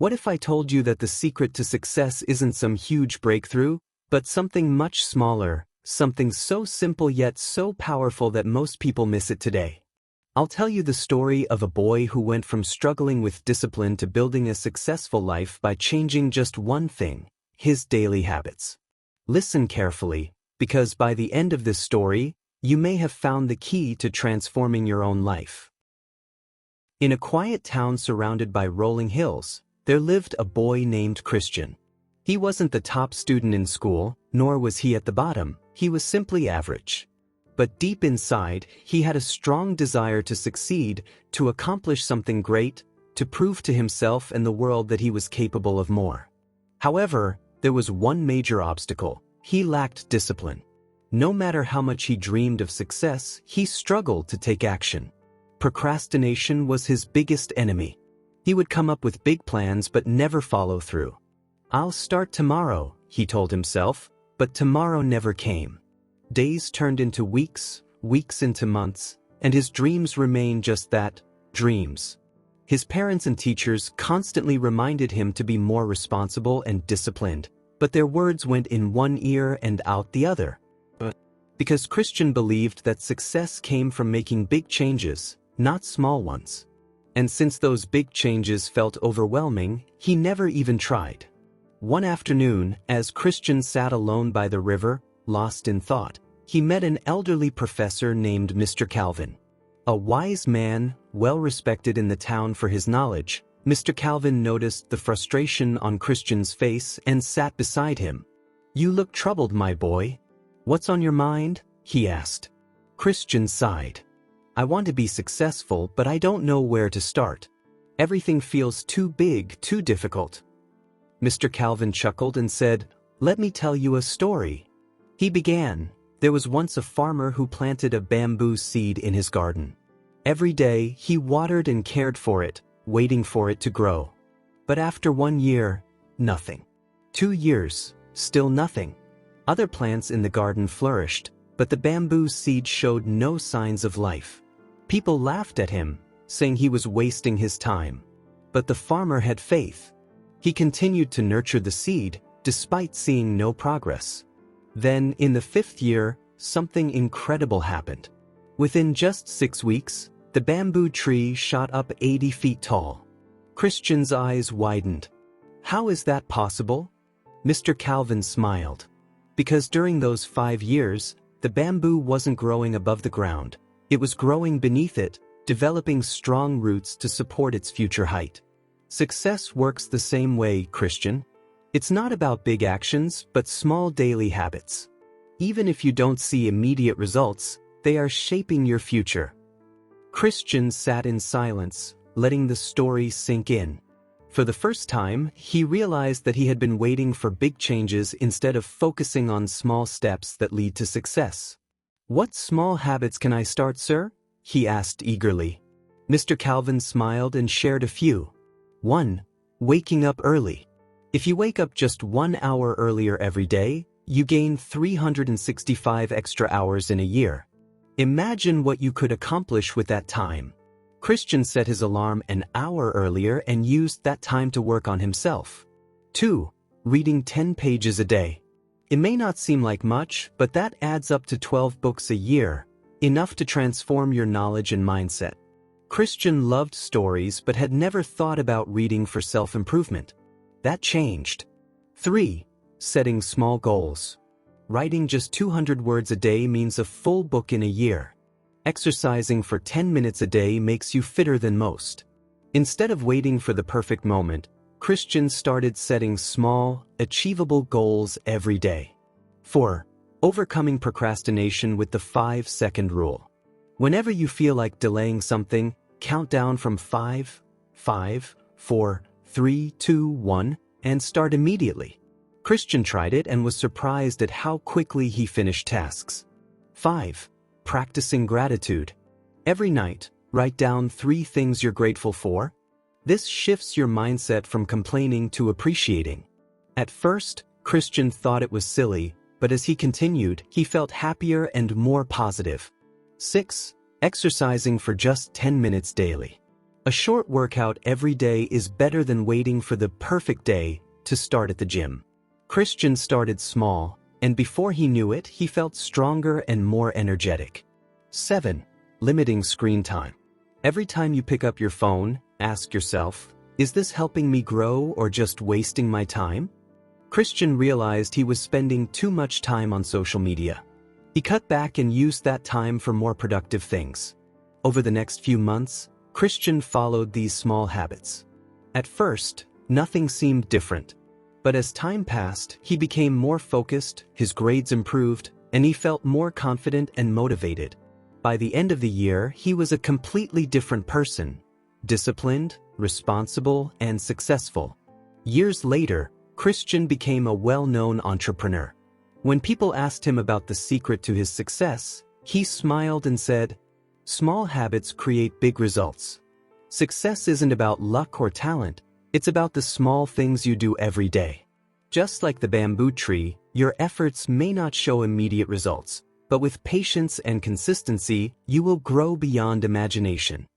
What if I told you that the secret to success isn't some huge breakthrough, but something much smaller, something so simple yet so powerful that most people miss it today? I'll tell you the story of a boy who went from struggling with discipline to building a successful life by changing just one thing: his daily habits. Listen carefully, because by the end of this story, you may have found the key to transforming your own life. In a quiet town surrounded by rolling hills, there lived a boy named Christian. He wasn't the top student in school, nor was he at the bottom. He was simply average. But deep inside, he had a strong desire to succeed, to accomplish something great, to prove to himself and the world that he was capable of more. However, there was one major obstacle: he lacked discipline. No matter how much he dreamed of success, he struggled to take action. Procrastination was his biggest enemy. He would come up with big plans but never follow through. "I'll start tomorrow," he told himself, but tomorrow never came. Days turned into weeks, weeks into months, and his dreams remained just that, dreams. His parents and teachers constantly reminded him to be more responsible and disciplined, but their words went in one ear and out the other. Because Christian believed that success came from making big changes, not small ones. And since those big changes felt overwhelming, he never even tried. One afternoon, as Christian sat alone by the river, lost in thought, he met an elderly professor named Mr. Calvin. A wise man, well respected in the town for his knowledge, Mr. Calvin noticed the frustration on Christian's face and sat beside him. "You look troubled, my boy. What's on your mind?" he asked. Christian sighed. "I want to be successful, but I don't know where to start. Everything feels too big, too difficult." Mr. Calvin chuckled and said, "Let me tell you a story." He began. There was once a farmer who planted a bamboo seed in his garden. Every day, he watered and cared for it, waiting for it to grow. But after 1 year, nothing. 2 years, still nothing. Other plants in the garden flourished, but the bamboo seed showed no signs of life. People laughed at him, saying he was wasting his time. But the farmer had faith. He continued to nurture the seed, despite seeing no progress. Then, in the 5th year, something incredible happened. Within just 6 weeks, the bamboo tree shot up 80 feet tall. Christian's eyes widened. "How is that possible?" Mr. Calvin smiled. "Because during those 5 years, the bamboo wasn't growing above the ground. It was growing beneath it, developing strong roots to support its future height." Success works the same way, Christian. It's not about big actions, but small daily habits. Even if you don't see immediate results, they are shaping your future. Christian sat in silence, letting the story sink in. For the first time, he realized that he had been waiting for big changes instead of focusing on small steps that lead to success. "What small habits can I start, sir?" he asked eagerly. Mr. Calvin smiled and shared a few. 1. Waking up early. If you wake up just 1 hour earlier every day, you gain 365 extra hours in a year. Imagine what you could accomplish with that time. Christian set his alarm an hour earlier and used that time to work on himself. 2. Reading 10 pages a day. It may not seem like much, but that adds up to 12 books a year, enough to transform your knowledge and mindset. Christian loved stories but had never thought about reading for self-improvement. That changed. 3. Setting small goals. Writing just 200 words a day means a full book in a year. Exercising for 10 minutes a day makes you fitter than most. Instead of waiting for the perfect moment, Christian started setting small, achievable goals every day. 4. Overcoming procrastination with the 5-second rule. Whenever you feel like delaying something, count down from 5, 4, 3, 2, 1, and start immediately. Christian tried it and was surprised at how quickly he finished tasks. 5. Practicing gratitude. Every night, write down 3 things you're grateful for. This shifts your mindset from complaining to appreciating. At first, Christian thought it was silly, but as he continued, he felt happier and more positive. 6. Exercising for just 10 minutes daily. A short workout every day is better than waiting for the perfect day to start at the gym. Christian started small, and before he knew it, he felt stronger and more energetic. 7. Limiting screen time. Every time you pick up your phone, ask yourself, is this helping me grow or just wasting my time? Christian realized he was spending too much time on social media. He cut back and used that time for more productive things. Over the next few months, Christian followed these small habits. At first, nothing seemed different. But as time passed, he became more focused, his grades improved, and he felt more confident and motivated. By the end of the year, he was a completely different person, disciplined, responsible, and successful. Years later, Christian became a well-known entrepreneur. When people asked him about the secret to his success, he smiled and said, "Small habits create big results. Success isn't about luck or talent, it's about the small things you do every day." Just like the bamboo tree, your efforts may not show immediate results, but with patience and consistency, you will grow beyond imagination.